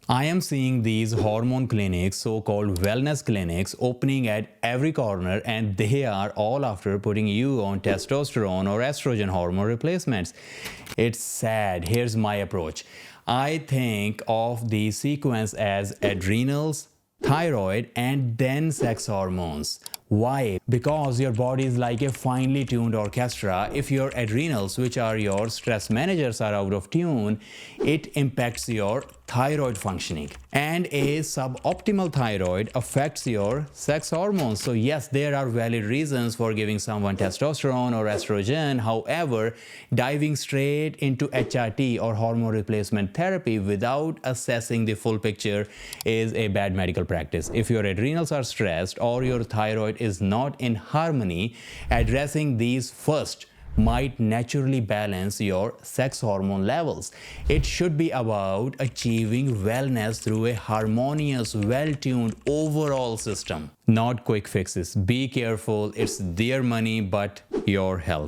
I am seeing these hormone clinics, so-called wellness clinics, opening at every corner, and they are all after putting you on testosterone or estrogen hormone replacements. It's sad. Here's my approach. I think of the sequence as adrenals, thyroid, and then sex hormones. Why? Because your body is like a finely tuned orchestra. If your adrenals, which are your stress managers, are out of tune, it impacts your thyroid functioning. And a suboptimal thyroid affects your sex hormones. So, yes, there are valid reasons for giving someone testosterone or estrogen. However, diving straight into HRT or hormone replacement therapy without assessing the full picture is a bad medical practice. If your adrenals are stressed or your thyroid is not in harmony, addressing these first might naturally balance your sex hormone levels. It should be about achieving wellness through a harmonious, well-tuned overall system, not quick fixes. Be careful, it's their money, but your health.